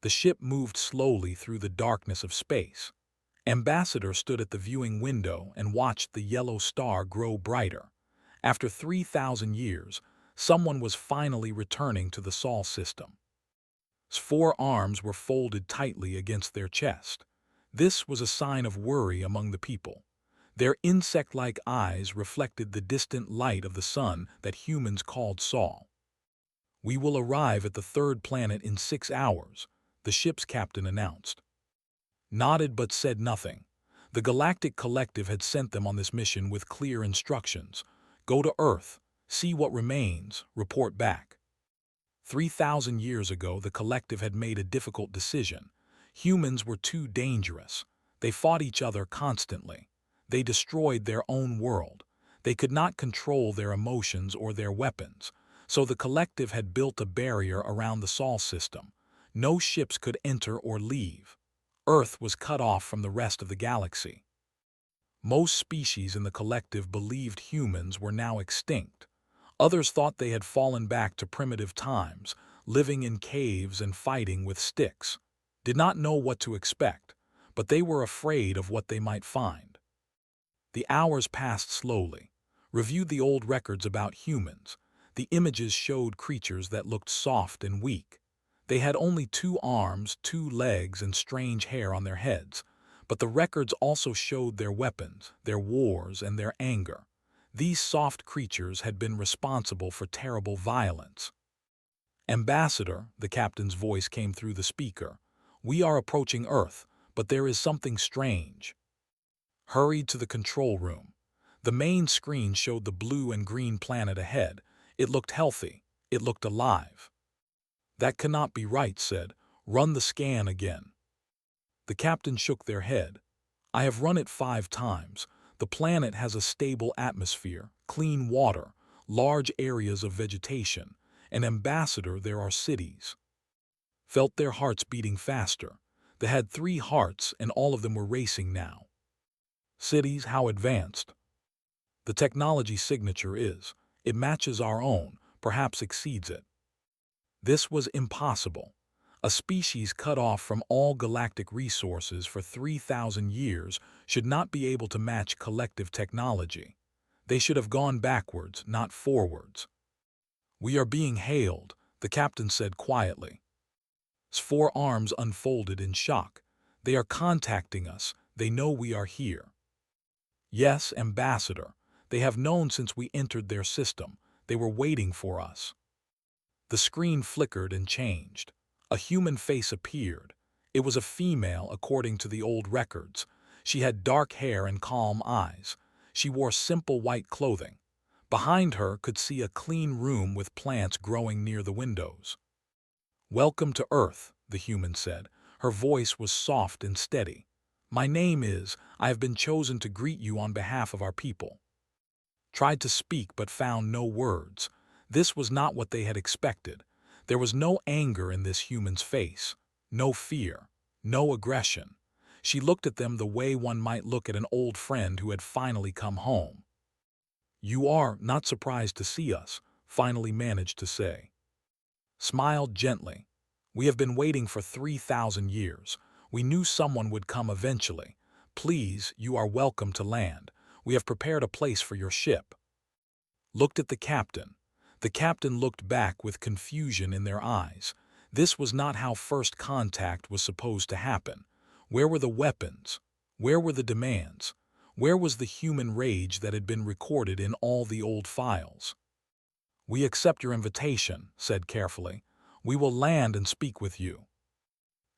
The ship moved slowly through the darkness of space. Ambassador stood at the viewing window and watched the yellow star grow brighter. After 3,000 years, someone was finally returning to the Sol system. His four arms were folded tightly against their chest. This was a sign of worry among the people. Their insect-like eyes reflected the distant light of the sun that humans called Sol. "We will arrive at the third planet in 6 hours," the ship's captain announced. Nodded but said nothing. The Galactic Collective had sent them on this mission with clear instructions. Go to Earth, see what remains, report back. 3,000 years ago, the Collective had made a difficult decision. Humans were too dangerous. They fought each other constantly. They destroyed their own world. They could not control their emotions or their weapons. So the Collective had built a barrier around the Sol system. No ships could enter or leave. Earth was cut off from the rest of the galaxy. Most species in the Collective believed humans were now extinct. Others thought they had fallen back to primitive times, living in caves and fighting with sticks. Did not know what to expect, but they were afraid of what they might find. The hours passed slowly. Reviewed the old records about humans. The images showed creatures that looked soft and weak. They had only 2 arms, 2 legs, and strange hair on their heads. But the records also showed their weapons, their wars, and their anger. These soft creatures had been responsible for terrible violence. "Ambassador," the captain's voice came through the speaker, "we are approaching Earth, but there is something strange." Hurried to the control room. The main screen showed the blue and green planet ahead. It looked healthy. It looked alive. "That cannot be right," said. "Run the scan again." The captain shook their head. "I have run it 5 times. The planet has a stable atmosphere, clean water, large areas of vegetation. And Ambassador, there are cities." Felt their hearts beating faster. They had 3 hearts and all of them were racing now. "Cities, how advanced?" "The technology signature is. It matches our own, perhaps exceeds it." This was impossible. A species cut off from all galactic resources for 3,000 years should not be able to match collective technology. They should have gone backwards, not forwards. "We are being hailed," the captain said quietly. His 4 arms unfolded in shock. "They are contacting us. They know we are here." "Yes, Ambassador. They have known since we entered their system. They were waiting for us." The screen flickered and changed. A human face appeared. It was a female according to the old records. She had dark hair and calm eyes. She wore simple white clothing. Behind her could see a clean room with plants growing near the windows. "Welcome to Earth," the human said. Her voice was soft and steady. "My name is, I have been chosen to greet you on behalf of our people." Tried to speak but found no words. This was not what they had expected. There was no anger in this human's face, no fear, no aggression. She looked at them the way one might look at an old friend who had finally come home. "You are not surprised to see us," finally managed to say. Smiled gently. "We have been waiting for 3,000 years. We knew someone would come eventually. Please, you are welcome to land. We have prepared a place for your ship." Looked at the captain. The captain looked back with confusion in their eyes. This was not how first contact was supposed to happen. Where were the weapons? Where were the demands? Where was the human rage that had been recorded in all the old files? "We accept your invitation," said carefully. "We will land and speak with you."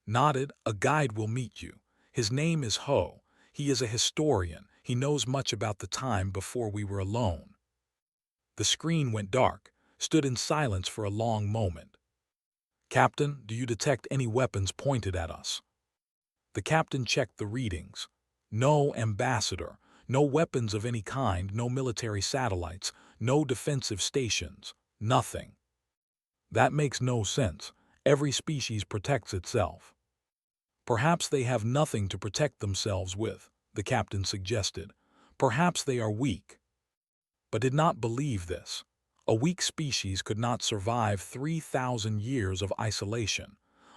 Nodded. "A guide will meet you. His name is Ho. He is a historian. He knows much about the time before we were alone." The screen went dark. Stood in silence for a long moment. "Captain, do you detect any weapons pointed at us?" The captain checked the readings. "No, Ambassador. No weapons of any kind, no military satellites, no defensive stations, nothing." "That makes no sense. Every species protects itself." "Perhaps they have nothing to protect themselves with," the captain suggested. "Perhaps they are weak." But did not believe this. A weak species could not survive 3,000 years of isolation.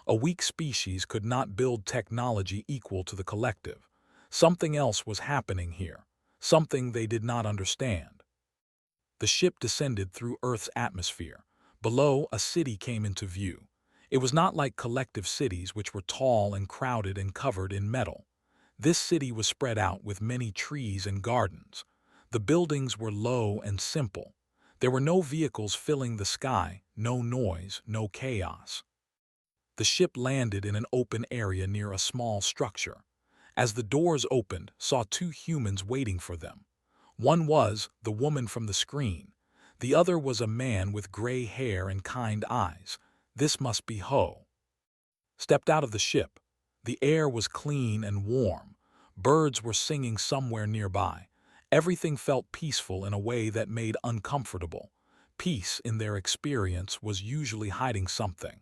A weak species could not build technology equal to the collective. Something else was happening here, something they did not understand. The ship descended through Earth's atmosphere. Below, a city came into view. It was not like collective cities which were tall and crowded and covered in metal. This city was spread out with many trees and gardens. The buildings were low and simple. There were no vehicles filling the sky, no noise, no chaos. The ship landed in an open area near a small structure. As the doors opened, saw two humans waiting for them. One was the woman from the screen. The other was a man with gray hair and kind eyes. This must be Ho. Stepped out of the ship. The air was clean and warm. Birds were singing somewhere nearby. Everything felt peaceful in a way that made uncomfortable. Peace, in their experience, was usually hiding something.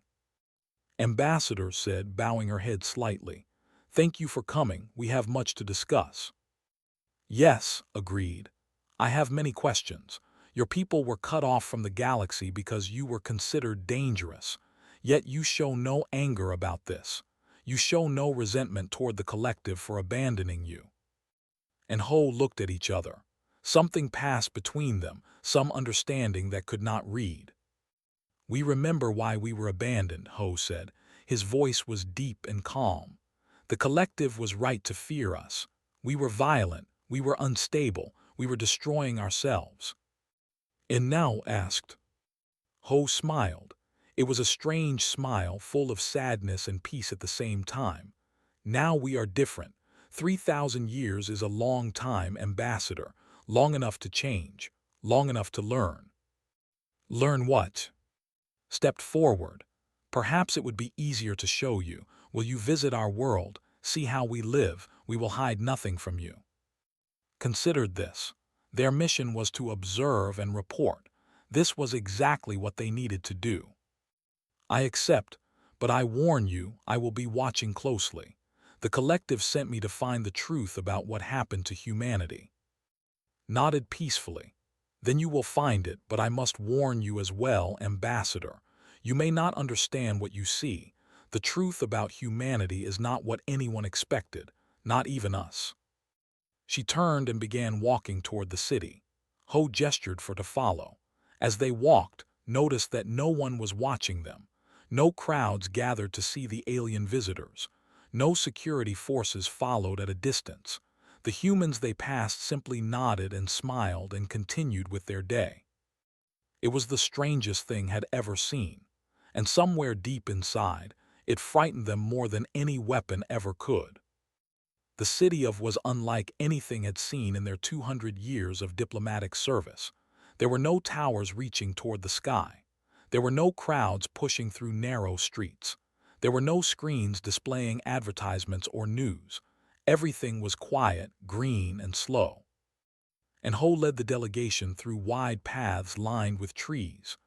Ambassador said, bowing her head slightly, "Thank you for coming. We have much to discuss." "Yes," agreed. "I have many questions. Your people were cut off from the galaxy because you were considered dangerous. Yet you show no anger about this. You show no resentment toward the collective for abandoning you." And Ho looked at each other. Something passed between them, some understanding that could not read. "We remember why we were abandoned," Ho said. His voice was deep and calm. "The collective was right to fear us. We were violent, we were unstable, we were destroying ourselves." "And now?" asked. Ho smiled. It was a strange smile, full of sadness and peace at the same time. "Now we are different. 3,000 years is a long time, Ambassador, long enough to change, long enough to learn." "Learn what?" Stepped forward. "Perhaps it would be easier to show you. Will you visit our world, see how we live? We will hide nothing from you." Considered this. Their mission was to observe and report. This was exactly what they needed to do. "I accept, but I warn you, I will be watching closely. The collective sent me to find the truth about what happened to humanity." Nodded peacefully. "Then you will find it, but I must warn you as well, Ambassador. You may not understand what you see. The truth about humanity is not what anyone expected, not even us." She turned and began walking toward the city. Ho gestured for to follow. As they walked, noticed that no one was watching them. No crowds gathered to see the alien visitors. No security forces followed at a distance. The humans they passed simply nodded and smiled and continued with their day. It was the strangest thing had ever seen. And somewhere deep inside, it frightened them more than any weapon ever could. The city was unlike anything had seen in their 200 years of diplomatic service. There were no towers reaching toward the sky. There were no crowds pushing through narrow streets. There were no screens displaying advertisements or news. Everything was quiet, green, and slow. And Ho led the delegation through wide paths lined with trees.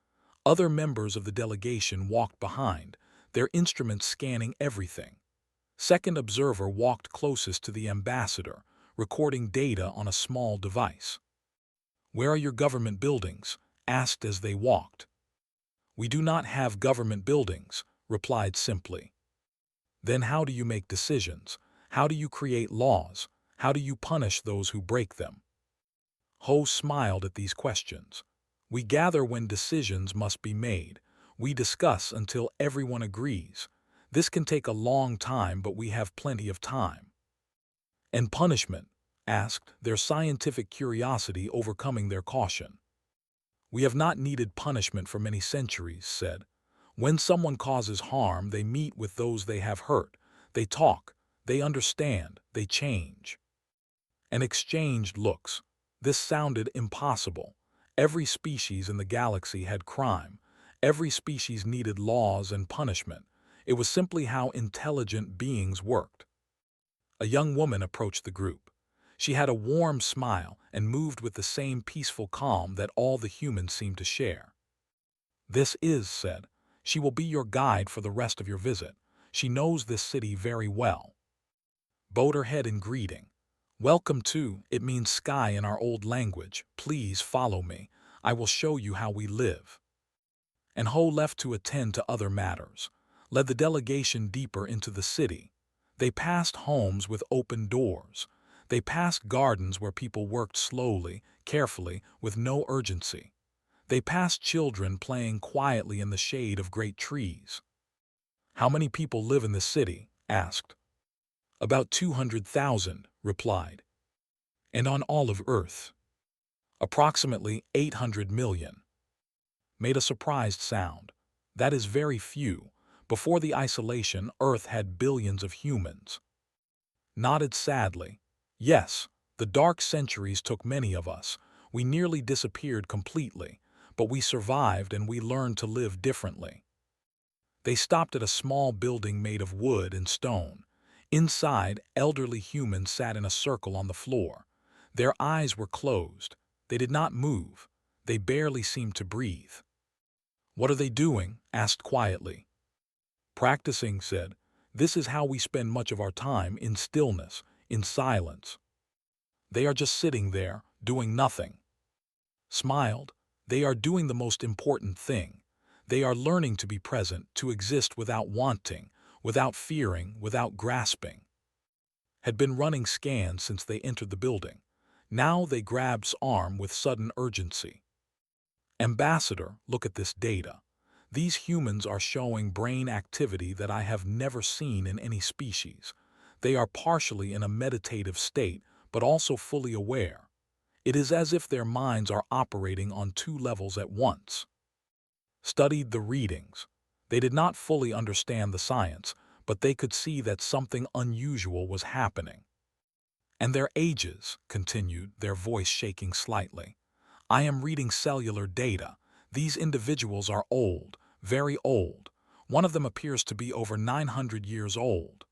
Other members of the delegation walked behind, their instruments scanning everything. Second observer walked closest to the ambassador, recording data on a small device. "Where are your government buildings?" asked as they walked. "We do not have government buildings," replied simply. "Then how do you make decisions? How do you create laws? How do you punish those who break them?" Ho smiled at these questions. "We gather when decisions must be made. We discuss until everyone agrees. This can take a long time, but we have plenty of time." "And punishment?" asked, their scientific curiosity overcoming their caution. "We have not needed punishment for many centuries," said. "When someone causes harm, they meet with those they have hurt. They talk, they understand, they change." And exchanged looks. This sounded impossible. Every species in the galaxy had crime. Every species needed laws and punishment. It was simply how intelligent beings worked. A young woman approached the group. She had a warm smile and moved with the same peaceful calm that all the humans seemed to share. "This is," said. "She will be your guide for the rest of your visit. She knows this city very well." Bowed her head in greeting. "Welcome to, it means sky in our old language. Please follow me. I will show you how we live." And Ho left to attend to other matters. led the delegation deeper into the city. They passed homes with open doors. They passed gardens where people worked slowly, carefully, with no urgency. They passed children playing quietly in the shade of great trees. "How many people live in the city?" asked. "About 200,000, replied. "And on all of Earth?" "Approximately 800 million. Made a surprised sound. "That is very few. Before the isolation, Earth had billions of humans." Nodded sadly. "Yes, the dark centuries took many of us. We nearly disappeared completely, but we survived and we learned to live differently." They stopped at a small building made of wood and stone. Inside, elderly humans sat in a circle on the floor. Their eyes were closed. They did not move. They barely seemed to breathe. "What are they doing?" asked quietly. "Practicing," said. "This is how we spend much of our time, in stillness, in silence." "They are just sitting there, doing nothing." Smiled. "They are doing the most important thing. They are learning to be present, to exist without wanting, without fearing, without grasping." Had been running scans since they entered the building. Now they grabbed arm with sudden urgency. "Ambassador, look at this data. These humans are showing brain activity that I have never seen in any species. They are partially in a meditative state, but also fully aware. It is as if their minds are operating on two levels at once." Studied the readings. They did not fully understand the science, but they could see that something unusual was happening. "And their ages," continued, their voice shaking slightly. "I am reading cellular data. These individuals are old, very old. One of them appears to be over 900 years old."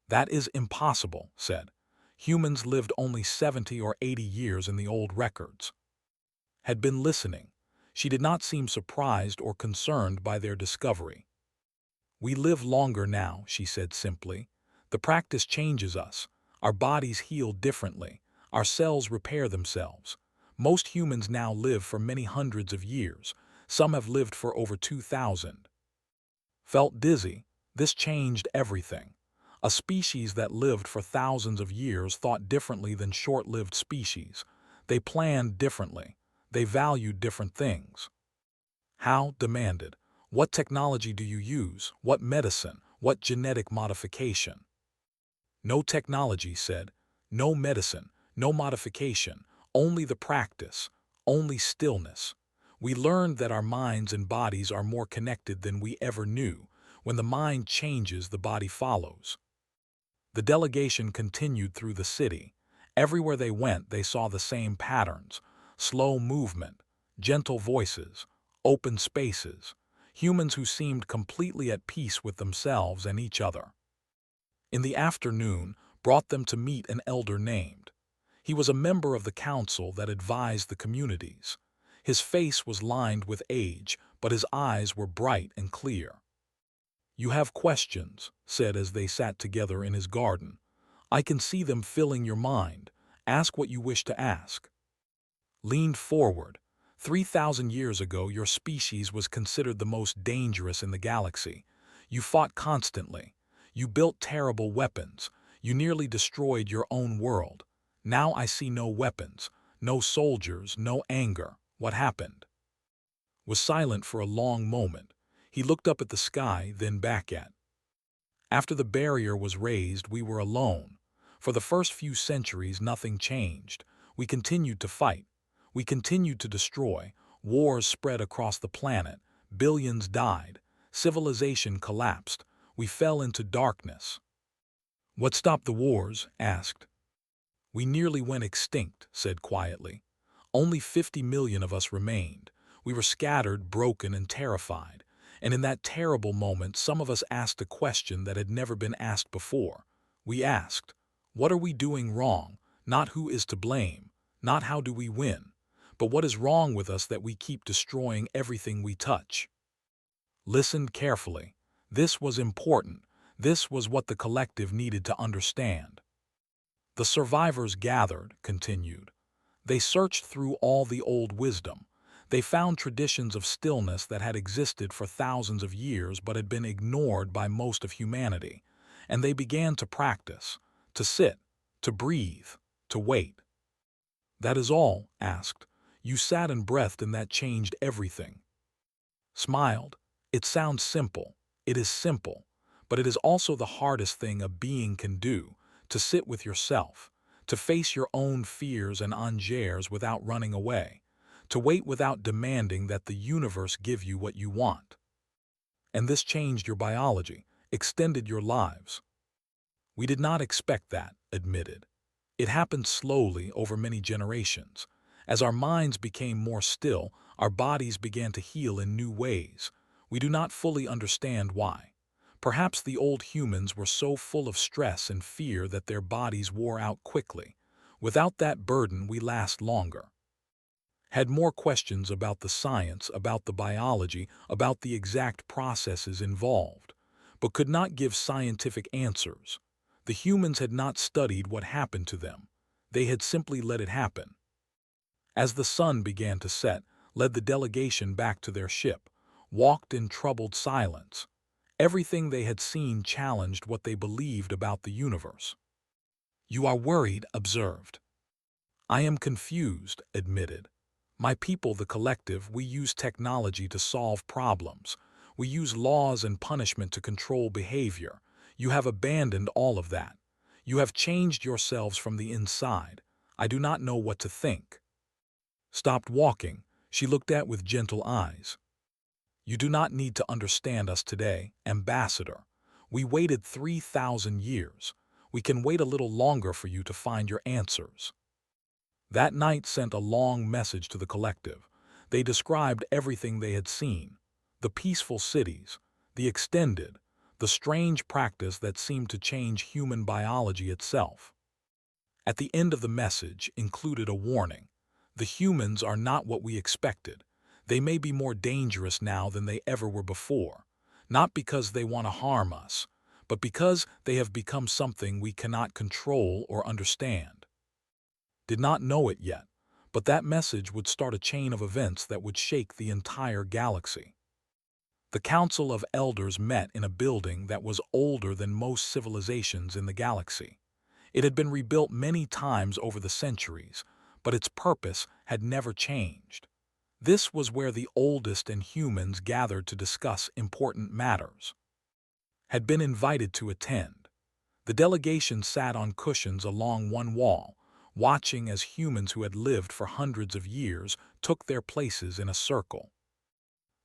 "That is impossible," said. "Humans lived only 70 or 80 years in the old records." Had been listening. She did not seem surprised or concerned by their discovery. "We live longer now," she said simply. "The practice changes us. Our bodies heal differently. Our cells repair themselves. Most humans now live for many hundreds of years. Some have lived for over 2,000. Felt dizzy. This changed everything. A species that lived for thousands of years thought differently than short-lived species. They planned differently. They valued different things." "How?" demanded. "What technology do you use? What medicine? What genetic modification?" "No technology," said. "No medicine, no modification, only the practice, only stillness. We learned that our minds and bodies are more connected than we ever knew. When the mind changes, the body follows." The delegation continued through the city. Everywhere they went, they saw the same patterns: slow movement, gentle voices, open spaces, humans who seemed completely at peace with themselves and each other. In the afternoon, brought them to meet an elder named. He was a member of the council that advised the communities. His face was lined with age, but his eyes were bright and clear. "You have questions," said as they sat together in his garden. "I can see them filling your mind. Ask what you wish to ask." Leaned forward. 3,000 years ago, your species was considered the most dangerous in the galaxy. You fought constantly. You built terrible weapons. You nearly destroyed your own world. Now I see no weapons, no soldiers, no anger. What happened?" Was silent for a long moment. He looked up at the sky, then back at. "After the barrier was raised, we were alone. For the first few centuries, nothing changed. We continued to fight. We continued to destroy. Wars spread across the planet. Billions died. Civilization collapsed. We fell into darkness." "What stopped the wars?" asked. "We nearly went extinct," said quietly. "Only 50 million of us remained. We were scattered, broken, and terrified. And in that terrible moment, some of us asked a question that had never been asked before. We asked, what are we doing wrong? Not who is to blame, not how do we win, but what is wrong with us that we keep destroying everything we touch?" Listened carefully. This was important. This was what the collective needed to understand. "The survivors gathered," continued. "They searched through all the old wisdom. They found traditions of stillness that had existed for thousands of years but had been ignored by most of humanity, and they began to practice, to sit, to breathe, to wait. "That is all?" asked. "You sat and breathed and that changed everything." Smiled. "It sounds simple. It is simple. But it is also the hardest thing a being can do, to sit with yourself, to face your own fears and angers without running away, to wait without demanding that the universe give you what you want. And this changed your biology, extended your lives." "We did not expect that," admitted. "It happened slowly over many generations. As our minds became more still, our bodies began to heal in new ways. We do not fully understand why. Perhaps the old humans were so full of stress and fear that their bodies wore out quickly. Without that burden, we last longer." Had more questions about the science, about the biology, about the exact processes involved, but could not give scientific answers. The humans had not studied what happened to them. They had simply let it happen. As the sun began to set, led the delegation back to their ship, walked in troubled silence. Everything they had seen challenged what they believed about the universe. "You are worried," observed. "I am confused," admitted. "My people, the collective, we use technology to solve problems. We use laws and punishment to control behavior. You have abandoned all of that. You have changed yourselves from the inside. I do not know what to think." Stopped walking. She looked at with gentle eyes. "You do not need to understand us today, Ambassador. We waited 3,000 years. We can wait a little longer for you to find your answers." That night sent a long message to the collective. They described everything they had seen: the peaceful cities, the extended, the strange practice that seemed to change human biology itself. At the end of the message included a warning. "The humans are not what we expected. They may be more dangerous now than they ever were before, not because they want to harm us, but because they have become something we cannot control or understand." Did not know it yet, but that message would start a chain of events that would shake the entire galaxy. The Council of Elders met in a building that was older than most civilizations in the galaxy. It had been rebuilt many times over the centuries, but its purpose had never changed. This was where the oldest and humans gathered to discuss important matters. Had been invited to attend. The delegation sat on cushions along one wall, watching as humans who had lived for hundreds of years took their places in a circle.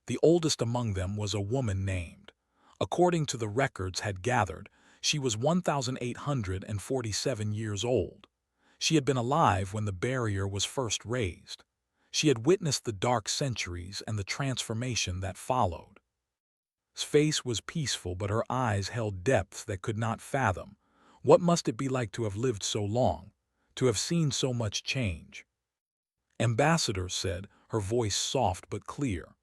The oldest among them was a woman named. According to the records had gathered, she was 1,847 years old. She had been alive when the barrier was first raised. She had witnessed the dark centuries and the transformation that followed. His face was peaceful, but her eyes held depths that could not fathom. What must it be like to have lived so long, to have seen so much change? "Ambassador," said, her voice soft but clear,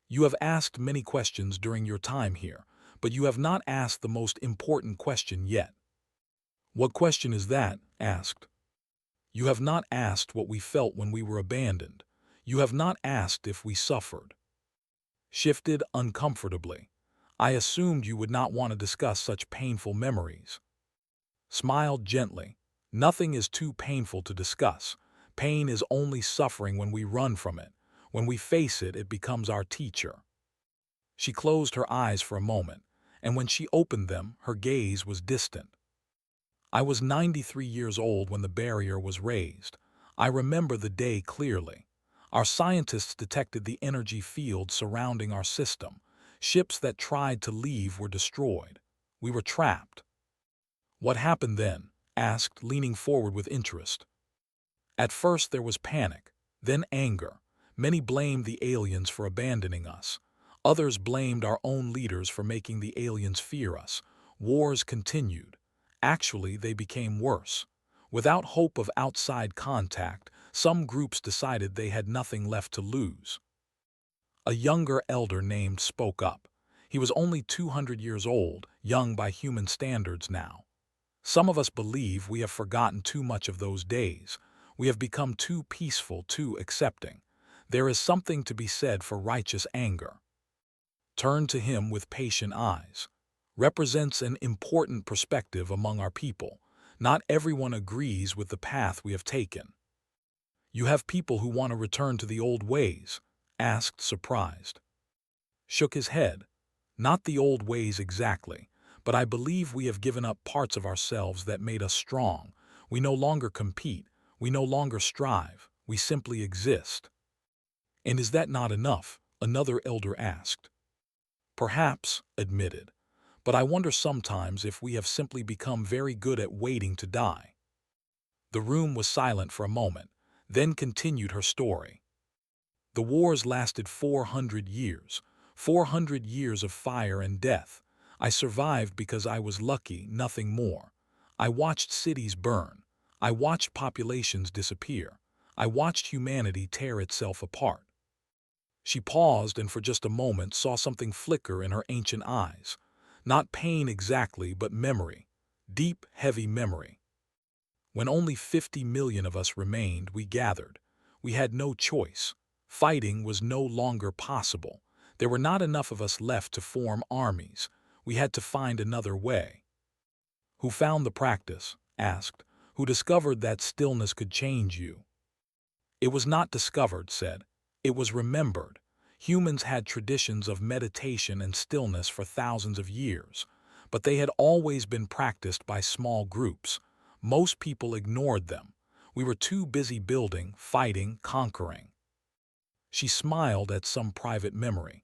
"you have asked many questions during your time here, but you have not asked the most important question yet." "What question is that?" asked. "You have not asked what we felt when we were abandoned. You have not asked if we suffered." Shifted uncomfortably. "I assumed you would not want to discuss such painful memories." Smiled gently. "Nothing is too painful to discuss. Pain is only suffering when we run from it. When we face it, it becomes our teacher." She closed her eyes for a moment, and when she opened them, her gaze was distant. "I was 93 years old when the barrier was raised. I remember the day clearly. Our scientists detected the energy field surrounding our system. Ships that tried to leave were destroyed. We were trapped." "What happened then?" asked, leaning forward with interest. "At first there was panic, then anger. Many blamed the aliens for abandoning us. Others blamed our own leaders for making the aliens fear us. Wars continued. Actually, they became worse. Without hope of outside contact, some groups decided they had nothing left to lose." A younger elder named spoke up. He was only 200 years old, young by human standards now. "Some of us believe we have forgotten too much of those days. We have become too peaceful, too accepting. There is something to be said for righteous anger. Turn to him with patient eyes. Represents an important perspective among our people. Not everyone agrees with the path we have taken. You have people who want to return to the old ways? Asked, surprised. Shook his head. Not the old ways exactly, but I believe we have given up parts of ourselves that made us strong. We no longer compete. We no longer strive. We simply exist. And is that not enough? Another elder asked. Perhaps, admitted, but I wonder sometimes if we have simply become very good at waiting to die. The room was silent for a moment, then continued her story. The wars lasted 400 years, 400 years of fire and death. I survived because I was lucky, nothing more. I watched cities burn. I watched populations disappear. I watched humanity tear itself apart. She paused and for just a moment saw something flicker in her ancient eyes. Not pain exactly, but memory. Deep, heavy memory. When only 50 million of us remained, we gathered. We had no choice. Fighting was no longer possible. There were not enough of us left to form armies. We had to find another way. Who found the practice? Asked. Who discovered that stillness could change you? It was not discovered, said. It was remembered. Humans had traditions of meditation and stillness for thousands of years, but they had always been practiced by small groups. Most people ignored them. We were too busy building, fighting, conquering. She smiled at some private memory.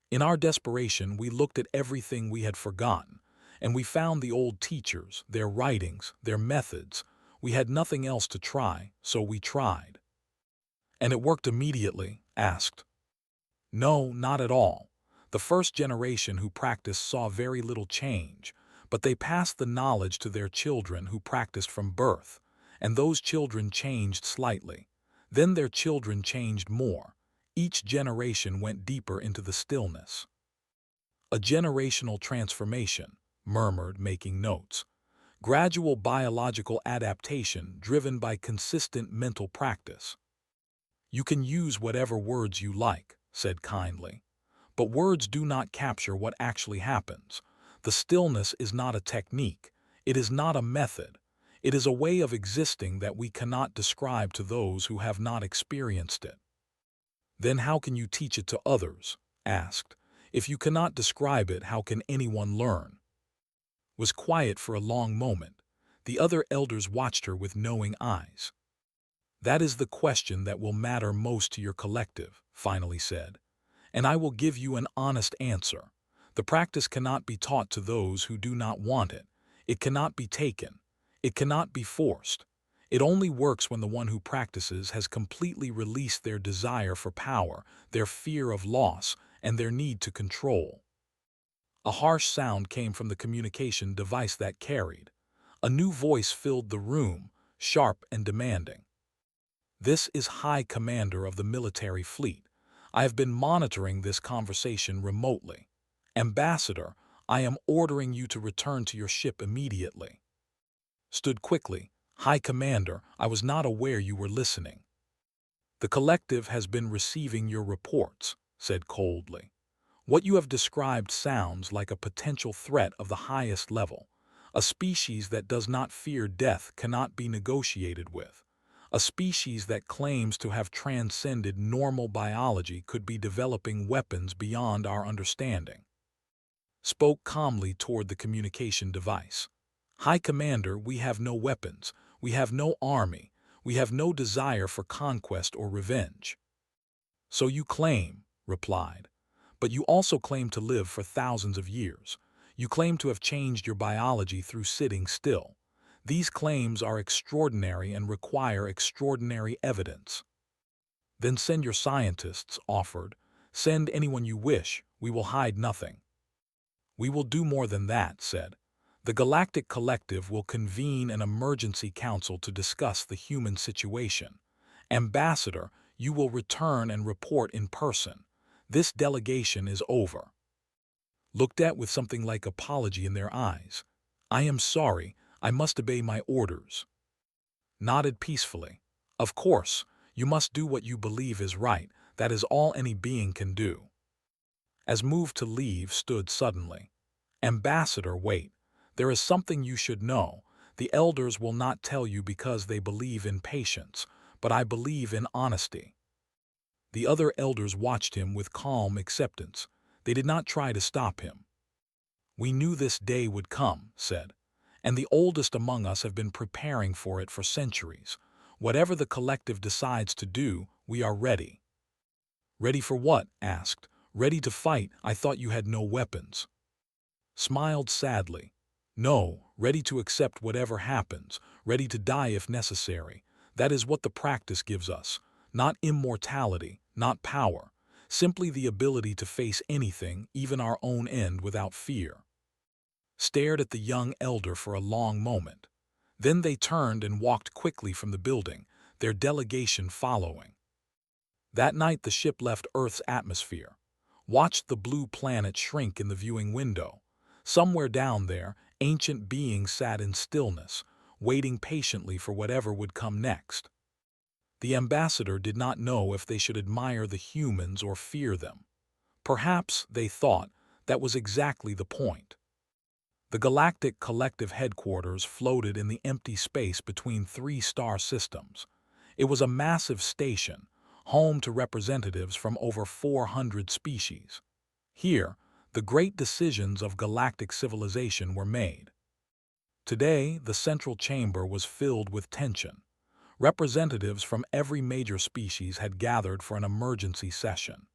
In our desperation, we looked at everything we had forgotten, and we found the old teachers, their writings, their methods. We had nothing else to try, so we tried. And it worked immediately? Asked. No, not at all. The first generation who practiced saw very little change, but they passed the knowledge to their children who practiced from birth, and those children changed slightly. Then their children changed more. Each generation went deeper into the stillness. A generational transformation, murmured, making notes. Gradual biological adaptation driven by consistent mental practice. You can use whatever words you like, said kindly. But words do not capture what actually happens. The stillness is not a technique. It is not a method. It is a way of existing that we cannot describe to those who have not experienced it. Then how can you teach it to others? Asked. If you cannot describe it, how can anyone learn? Was quiet for a long moment. The other elders watched her with knowing eyes. That is the question that will matter most to your collective, finally said. And I will give you an honest answer. The practice cannot be taught to those who do not want it. It cannot be taken. It cannot be forced. It only works when the one who practices has completely released their desire for power, their fear of loss, and their need to control. A harsh sound came from the communication device that carried. A new voice filled the room, sharp and demanding. This is High Commander of the military fleet. I have been monitoring this conversation remotely. Ambassador, I am ordering you to return to your ship immediately. Stood quickly. High Commander, I was not aware you were listening. The collective has been receiving your reports, said coldly. What you have described sounds like a potential threat of the highest level. A species that does not fear death cannot be negotiated with. A species that claims to have transcended normal biology could be developing weapons beyond our understanding. Spoke calmly toward the communication device. High Commander, we have no weapons. We have no army. We have no desire for conquest or revenge. So you claim, replied. But you also claim to live for thousands of years. You claim to have changed your biology through sitting still. These claims are extraordinary and require extraordinary evidence. Then send your scientists, offered. Send anyone you wish. We will hide nothing. We will do more than that, said. The Galactic Collective will convene an emergency council to discuss the human situation. Ambassador, you will return and report in person. This delegation is over. Looked at with something like apology in their eyes. I am sorry, I must obey my orders. Nodded peacefully. Of course, you must do what you believe is right. That is all any being can do. As moved to leave stood suddenly. Ambassador, wait. There is something you should know. The elders will not tell you because they believe in patience, but I believe in honesty. The other elders watched him with calm acceptance. They did not try to stop him. We knew this day would come, said, and the oldest among us have been preparing for it for centuries. Whatever the collective decides to do, we are ready. Ready for what? Asked. Ready to fight. I thought you had no weapons. Smiled sadly. No, ready to accept whatever happens, ready to die if necessary. That is what the practice gives us. Not immortality, not power, simply the ability to face anything, even our own end, without fear. Stared at the young elder for a long moment. Then they turned and walked quickly from the building, their delegation following. That night the ship left Earth's atmosphere, watched the blue planet shrink in the viewing window. Somewhere down there, ancient beings sat in stillness, waiting patiently for whatever would come next. The ambassador did not know if they should admire the humans or fear them. Perhaps, they thought, that was exactly the point. The Galactic Collective headquarters floated in the empty space between three star systems. It was a massive station, home to representatives from over 400 species. Here, the great decisions of galactic civilization were made. Today, the central chamber was filled with tension. Representatives from every major species had gathered for an emergency session.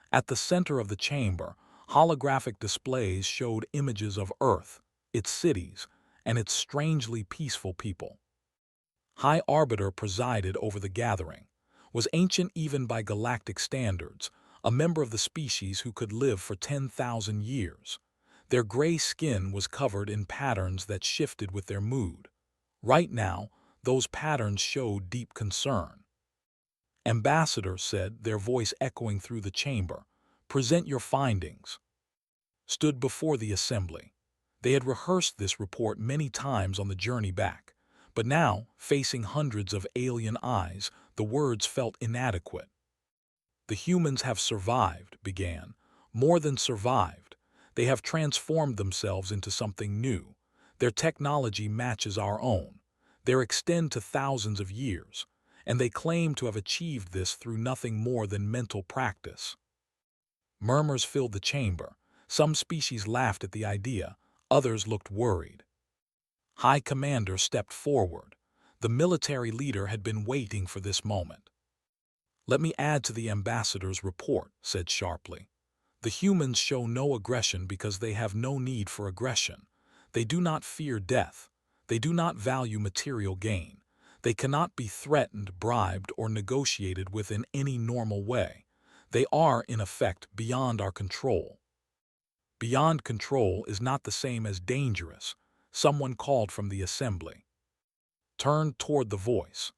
At the center of the chamber, holographic displays showed images of Earth, its cities, and its strangely peaceful people. High Arbiter presided over the gathering, was ancient even by galactic standards, a member of the species who could live for 10,000 years. Their gray skin was covered in patterns that shifted with their mood. Right now, those patterns showed deep concern. Ambassador said, their voice echoing through the chamber, "Present your findings." Stood before the assembly. They had rehearsed this report many times on the journey back, but now, facing hundreds of alien eyes, the words felt inadequate. "The humans have survived," began. "More than survived. They have transformed themselves into something new. Their technology matches our own. They extend to thousands of years, and they claim to have achieved this through nothing more than mental practice." Murmurs filled the chamber. Some species laughed at the idea, others looked worried. High Commander stepped forward. The military leader had been waiting for this moment. "Let me add to the ambassador's report," said sharply. "The humans show no aggression because they have no need for aggression. They do not fear death. They do not value material gain. They cannot be threatened, bribed, or negotiated with in any normal way. They are, in effect, beyond our control." Beyond control is not the same as dangerous, someone called from the assembly. Turned toward the voice.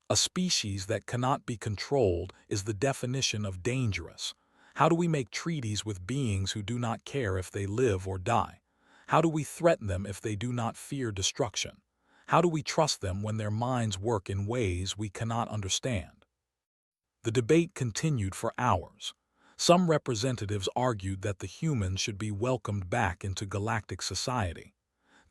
A species that cannot be controlled is the definition of dangerous. How do we make treaties with beings who do not care if they live or die? How do we threaten them if they do not fear destruction? How do we trust them when their minds work in ways we cannot understand? The debate continued for hours. Some representatives argued that the humans should be welcomed back into galactic society.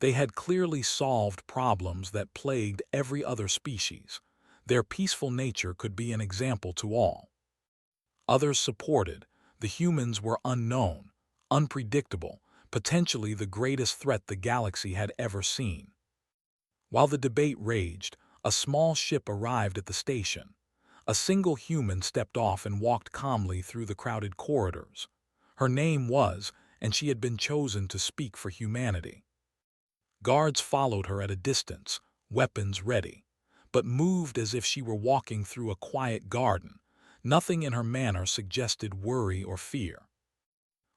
They had clearly solved problems that plagued every other species. Their peaceful nature could be an example to all. Others supported, the humans were unknown, unpredictable, potentially the greatest threat the galaxy had ever seen. While the debate raged, a small ship arrived at the station. A single human stepped off and walked calmly through the crowded corridors. Her name was, and she had been chosen to speak for humanity. Guards followed her at a distance, weapons ready, but moved as if she were walking through a quiet garden. Nothing in her manner suggested worry or fear.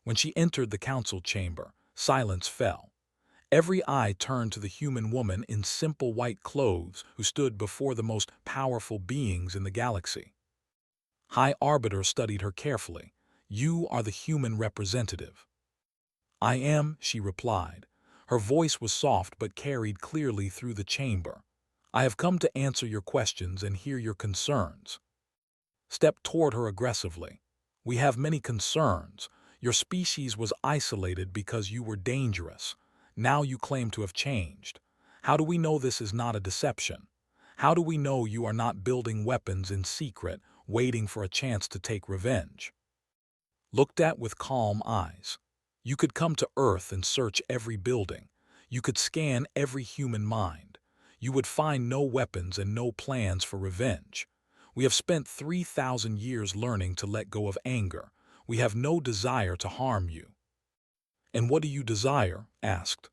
When she entered the council chamber, silence fell. Every eye turned to the human woman in simple white clothes who stood before the most powerful beings in the galaxy. High Arbiter studied her carefully. "You are the human representative." "I am," she replied. Her voice was soft but carried clearly through the chamber. "I have come to answer your questions and hear your concerns." stepped toward her aggressively. "We have many concerns. Your species was isolated because you were dangerous. Now you claim to have changed. How do we know this is not a deception? How do we know you are not building weapons in secret, waiting for a chance to take revenge?" Looked at with calm eyes. You could come to Earth and search every building. You could scan every human mind. You would find no weapons and no plans for revenge. We have spent 3,000 years learning to let go of anger. We have no desire to harm you. "And what do you desire?" asked.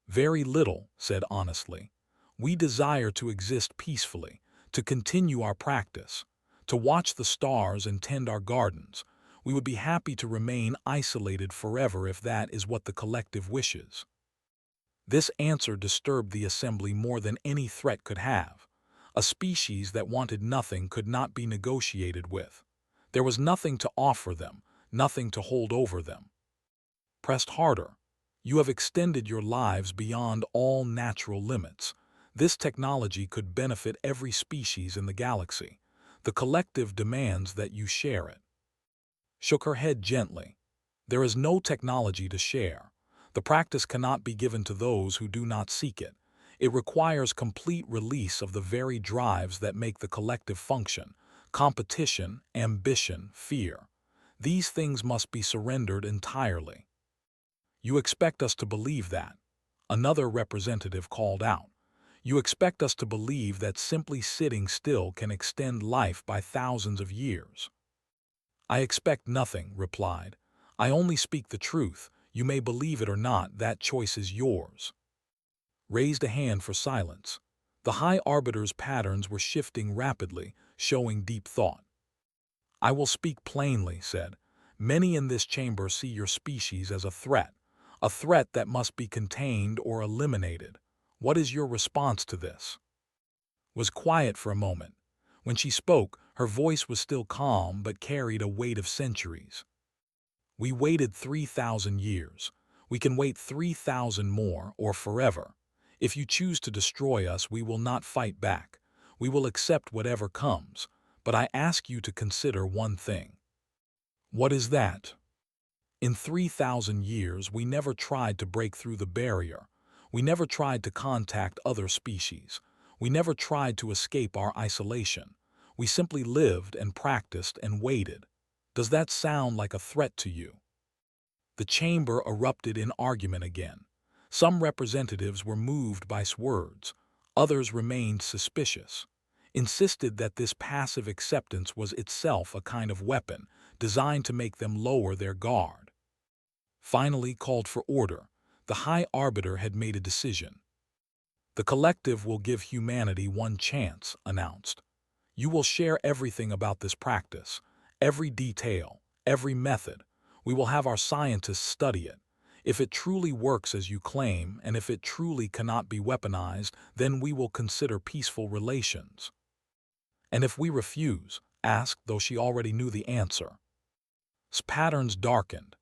"Very little," said honestly. "We desire to exist peacefully, to continue our practice, to watch the stars and tend our gardens. We would be happy to remain isolated forever if that is what the collective wishes." This answer disturbed the assembly more than any threat could have. A species that wanted nothing could not be negotiated with. There was nothing to offer them, nothing to hold over them. Pressed harder. "You have extended your lives beyond all natural limits. This technology could benefit every species in the galaxy. The collective demands that you share it." Shook her head gently. "There is no technology to share. The practice cannot be given to those who do not seek it. It requires complete release of the very drives that make the collective function: competition, ambition, fear. These things must be surrendered entirely." "You expect us to believe that?" another representative called out. "You expect us to believe that simply sitting still can extend life by thousands of years?" "I expect nothing," replied. "I only speak the truth. You may believe it or not, that choice is yours." Raised a hand for silence. The High Arbiter's patterns were shifting rapidly, showing deep thought. "I will speak plainly," said. "Many in this chamber see your species as a threat that must be contained or eliminated. What is your response to this?" Was quiet for a moment. When she spoke, her voice was still calm but carried a weight of centuries. "We waited 3,000 years. We can wait 3,000 more, or forever. If you choose to destroy us, we will not fight back. We will accept whatever comes. But I ask you to consider one thing." "What is that?" "In 3,000 years, we never tried to break through the barrier. We never tried to contact other species. We never tried to escape our isolation. We simply lived and practiced and waited. Does that sound like a threat to you?" The chamber erupted in argument again. Some representatives were moved by words. Others remained suspicious, insisted that this passive acceptance was itself a kind of weapon designed to make them lower their guard. Finally called for order. The High Arbiter had made a decision. "The collective will give humanity one chance," announced. "You will share everything about this practice, every detail, every method. We will have our scientists study it. If it truly works as you claim, and if it truly cannot be weaponized, then we will consider peaceful relations." "And if we refuse?" asked, though she already knew the answer. Patterns darkened.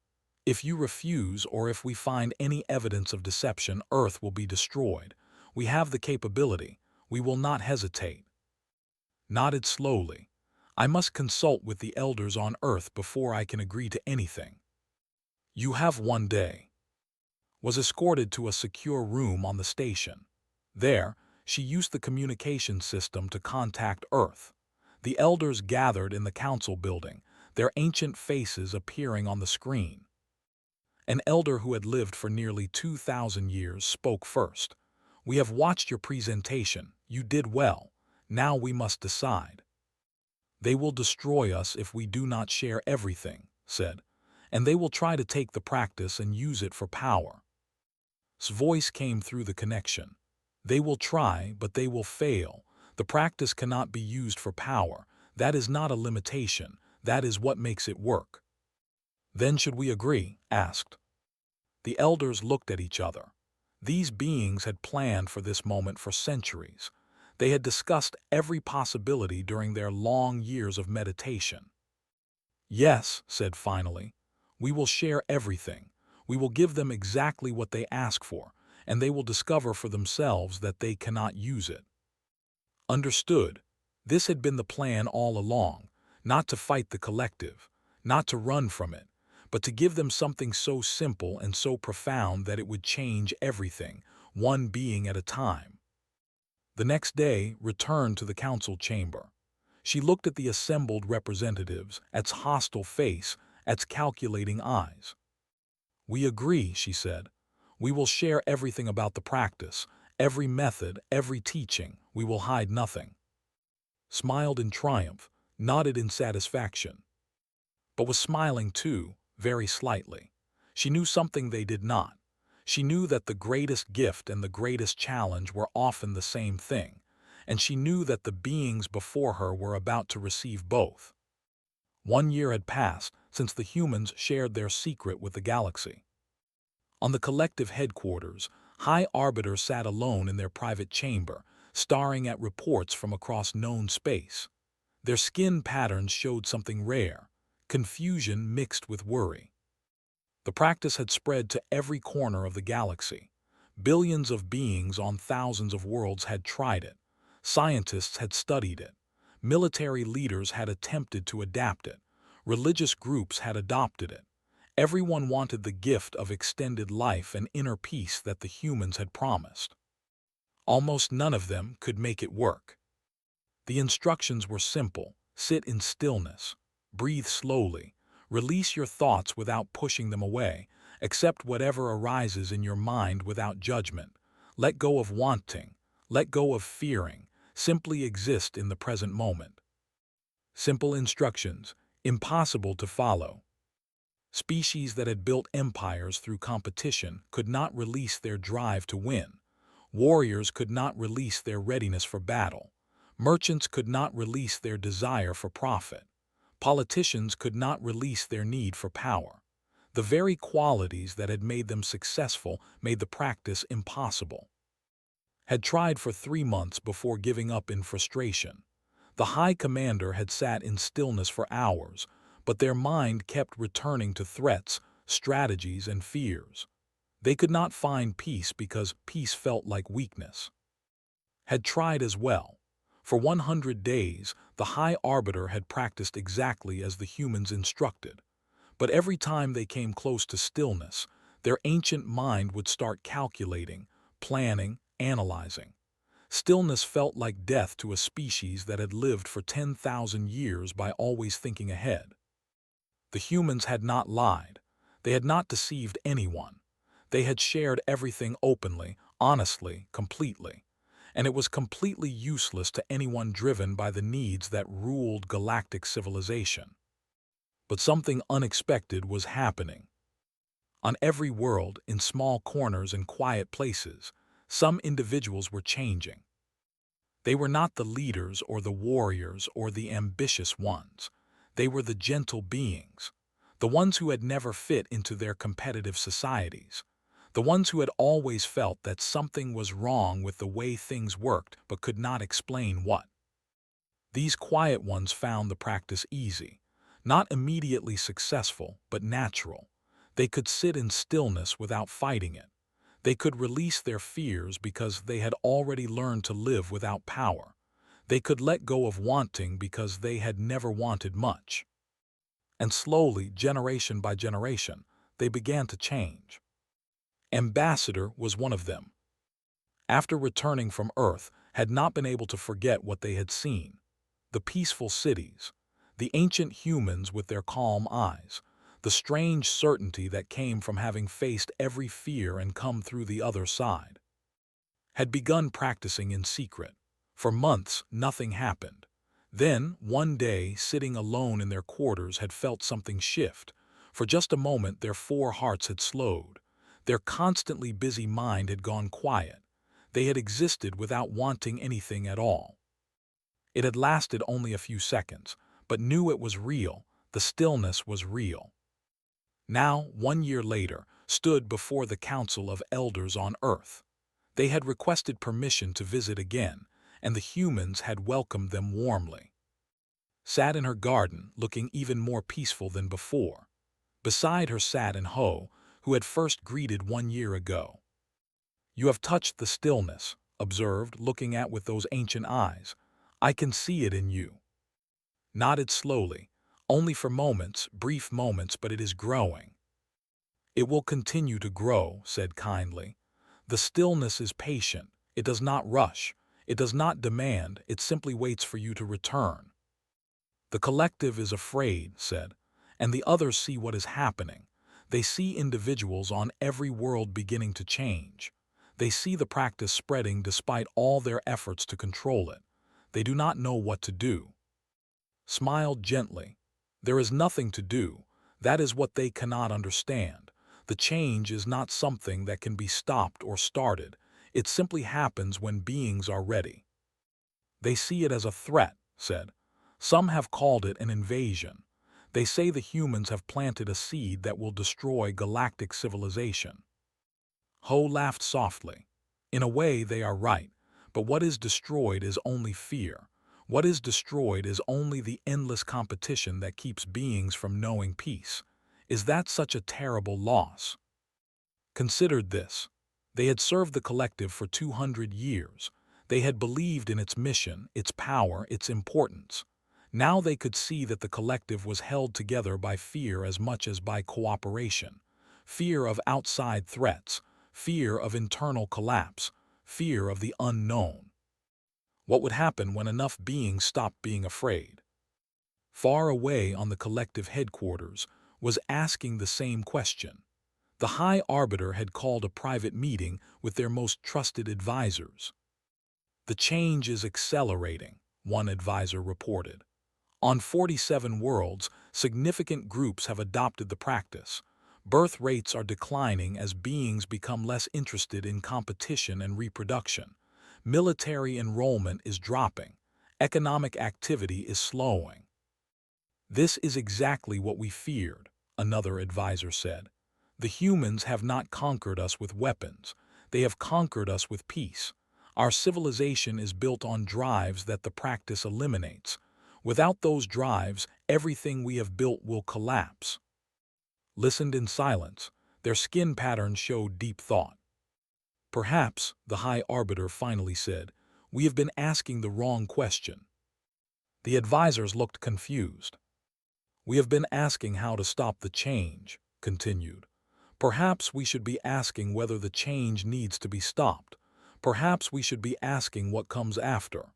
"If you refuse, or if we find any evidence of deception, Earth will be destroyed. We have the capability. We will not hesitate." Nodded slowly. "I must consult with the elders on Earth before I can agree to anything." "You have one day." Was escorted to a secure room on the station. There, she used the communication system to contact Earth. The elders gathered in the council building, their ancient faces appearing on the screen. An elder who had lived for nearly 2,000 years spoke first. "We have watched your presentation. You did well. Now we must decide." "They will destroy us if we do not share everything," said, "and they will try to take the practice and use it for power." Voice came through the connection. "They will try, but they will fail. The practice cannot be used for power. That is not a limitation. That is what makes it work." "Then should we agree?" asked. The elders looked at each other. These beings had planned for this moment for centuries. They had discussed every possibility during their long years of meditation. "Yes," said finally, "we will share everything. We will give them exactly what they ask for, and they will discover for themselves that they cannot use it." Understood. This had been the plan all along. not to fight the collective, not to run from it, but to give them something so simple and so profound that it would change everything, one being at a time. The next day returned to the council chamber. She looked at the assembled representatives, at's hostile face, at's calculating eyes. "We agree," she said. "We will share everything about the practice, every method, every teaching. We will hide nothing." Smiled in triumph, nodded in satisfaction. But was smiling too, very slightly. She knew something they did not. She knew that the greatest gift and the greatest challenge were often the same thing, and she knew that the beings before her were about to receive both. 1 year had passed since the humans shared their secret with the galaxy. On the collective headquarters, High Arbiter sat alone in their private chamber, staring at reports from across known space. Their skin patterns showed something rare, confusion mixed with worry. The practice had spread to every corner of the galaxy. Billions of beings on thousands of worlds had tried it. Scientists had studied it. Military leaders had attempted to adapt it. Religious groups had adopted it. Everyone wanted the gift of extended life and inner peace that the humans had promised. Almost none of them could make it work. The instructions were simple: sit in stillness, breathe slowly, release your thoughts without pushing them away, accept whatever arises in your mind without judgment, let go of wanting, let go of fearing, simply exist in the present moment. Simple instructions, impossible to follow. Species that had built empires through competition could not release their drive to win. Warriors could not release their readiness for battle. Merchants could not release their desire for profit. Politicians could not release their need for power. The very qualities that had made them successful made the practice impossible. Had tried for 3 months before giving up in frustration. The High Commander had sat in stillness for hours, but their mind kept returning to threats, strategies, and fears. They could not find peace because peace felt like weakness. Had tried as well. For 100 days, the High Arbiter had practiced exactly as the humans instructed. But every time they came close to stillness, their ancient mind would start calculating, planning, analyzing. Stillness felt like death to a species that had lived for 10,000 years by always thinking ahead. The humans had not lied. They had not deceived anyone. They had shared everything openly, honestly, completely. And it was completely useless to anyone driven by the needs that ruled galactic civilization. But something unexpected was happening. On every world, in small corners and quiet places, some individuals were changing. They were not the leaders or the warriors or the ambitious ones. They were the gentle beings, the ones who had never fit into their competitive societies, the ones who had always felt that something was wrong with the way things worked but could not explain what. These quiet ones found the practice easy, not immediately successful, but natural. They could sit in stillness without fighting it. They could release their fears because they had already learned to live without power. They could let go of wanting because they had never wanted much. And slowly, generation by generation, they began to change. Ambassador was one of them. After returning from Earth, had not been able to forget what they had seen. The peaceful cities, the ancient humans with their calm eyes, the strange certainty that came from having faced every fear and come through the other side. Had begun practicing in secret. For months, nothing happened. Then, one day, sitting alone in their quarters, had felt something shift. For just a moment, their 4 hearts had slowed. Their constantly busy mind had gone quiet. They had existed without wanting anything at all. It had lasted only a few seconds, but knew it was real. The stillness was real. Now, 1 year later, stood before the Council of Elders on Earth. They had requested permission to visit again, and the humans had welcomed them warmly. Sat in her garden, looking even more peaceful than before. Beside her sat an Ho, who had first greeted 1 year ago. "You have touched the stillness," observed, looking at with those ancient eyes. "I can see it in you." nodded slowly. Only for moments, brief moments, but it is growing. It will continue to grow, said kindly. The stillness is patient. It does not rush. It does not demand. It simply waits for you to return. The collective is afraid, said, and the others see what is happening. They see individuals on every world beginning to change. They see the practice spreading despite all their efforts to control it. They do not know what to do. Smiled gently. There is nothing to do. That is what they cannot understand. The change is not something that can be stopped or started. It simply happens when beings are ready. They see it as a threat, said. Some have called it an invasion. They say the humans have planted a seed that will destroy galactic civilization. Ho laughed softly. In a way, they are right, but what is destroyed is only fear. What is destroyed is only the endless competition that keeps beings from knowing peace. Is that such a terrible loss? Considered this. They had served the collective for 200 years. They had believed in its mission, its power, its importance. Now they could see that the collective was held together by fear as much as by cooperation. Fear of outside threats, fear of internal collapse, fear of the unknown. What would happen when enough beings stopped being afraid? Far away on the collective headquarters was asking the same question. The High Arbiter had called a private meeting with their most trusted advisors. The change is accelerating, one advisor reported. On 47 worlds, significant groups have adopted the practice. Birth rates are declining as beings become less interested in competition and reproduction. Military enrollment is dropping. Economic activity is slowing. This is exactly what we feared, another advisor said. The humans have not conquered us with weapons. They have conquered us with peace. Our civilization is built on drives that the practice eliminates. Without those drives, everything we have built will collapse. Listened in silence. Their skin patterns showed deep thought. Perhaps, the High Arbiter finally said, we have been asking the wrong question. The advisors looked confused. We have been asking how to stop the change, continued. Perhaps we should be asking whether the change needs to be stopped. Perhaps we should be asking what comes after.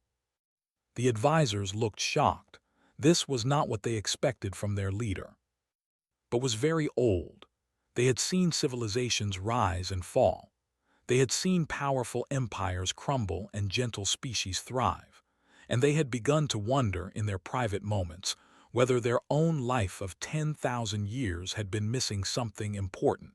The advisors looked shocked. This was not what they expected from their leader. But was very old. They had seen civilizations rise and fall. They had seen powerful empires crumble and gentle species thrive. And they had begun to wonder in their private moments whether their own life of 10,000 years had been missing something important.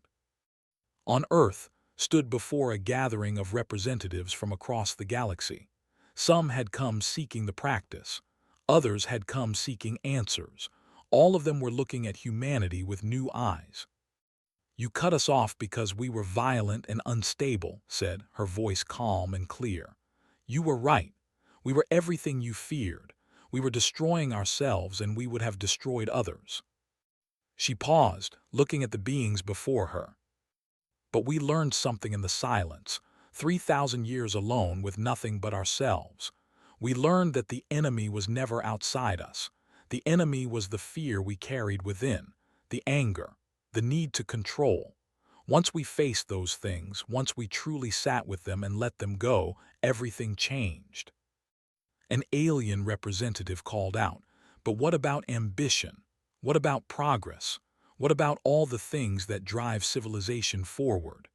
On Earth stood before a gathering of representatives from across the galaxy. Some had come seeking the practice. Others had come seeking answers. All of them were looking at humanity with new eyes. You cut us off because we were violent and unstable, said, her voice calm and clear. You were right. We were everything you feared. We were destroying ourselves and we would have destroyed others. She paused, looking at the beings before her. But we learned something in the silence, 3,000 years alone with nothing but ourselves. We learned that the enemy was never outside us. The enemy was the fear we carried within, the anger, the need to control. Once we faced those things, once we truly sat with them and let them go, everything changed. An alien representative called out, but what about ambition? What about progress? What about all the things that drive civilization forward?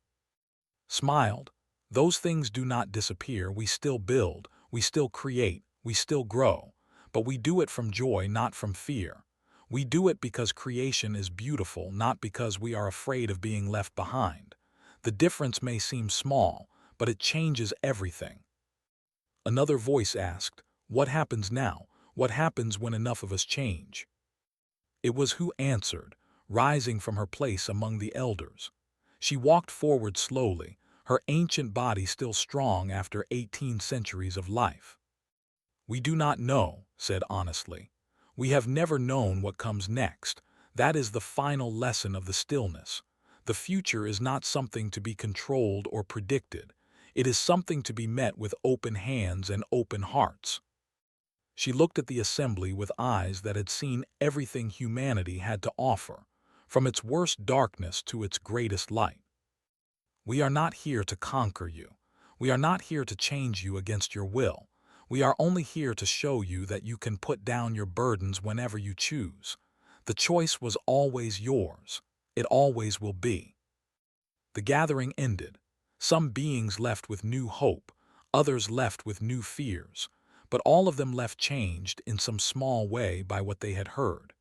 Smiled. Those things do not disappear. We still build, we still create, we still grow. But we do it from joy, not from fear. We do it because creation is beautiful, not because we are afraid of being left behind. The difference may seem small, but it changes everything. Another voice asked, what happens now? What happens when enough of us change? It was who answered, rising from her place among the elders. She walked forward slowly, her ancient body still strong after 18 centuries of life. We do not know, said honestly. We have never known what comes next. That is the final lesson of the stillness. The future is not something to be controlled or predicted. It is something to be met with open hands and open hearts. She looked at the assembly with eyes that had seen everything humanity had to offer, from its worst darkness to its greatest light. We are not here to conquer you. We are not here to change you against your will. We are only here to show you that you can put down your burdens whenever you choose. The choice was always yours. It always will be. The gathering ended. Some beings left with new hope, others left with new fears, but all of them left changed in some small way by what they had heard.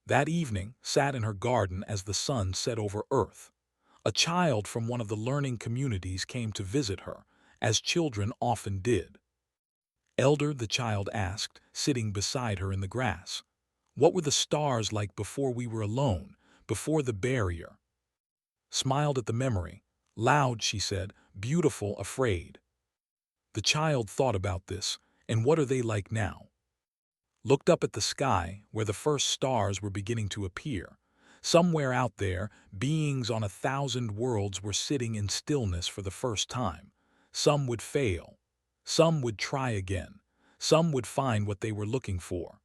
That evening sat in her garden as the sun set over Earth. A child from one of the learning communities came to visit her, as children often did. Elder, the child asked, sitting beside her in the grass. What were the stars like before we were alone, before the barrier? Smiled at the memory. Loud, she said, beautiful, afraid. The child thought about this, and what are they like now? Looked up at the sky, where the first stars were beginning to appear. Somewhere out there, beings on 1,000 worlds were sitting in stillness for the first time. Some would fail. Some would try again. Some would find what they were looking for.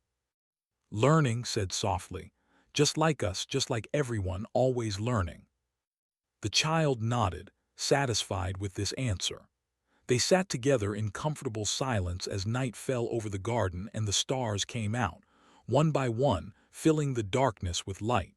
Learning, said softly, just like us, just like everyone, always learning. The child nodded, satisfied with this answer. They sat together in comfortable silence as night fell over the garden and the stars came out, one by one, filling the darkness with light.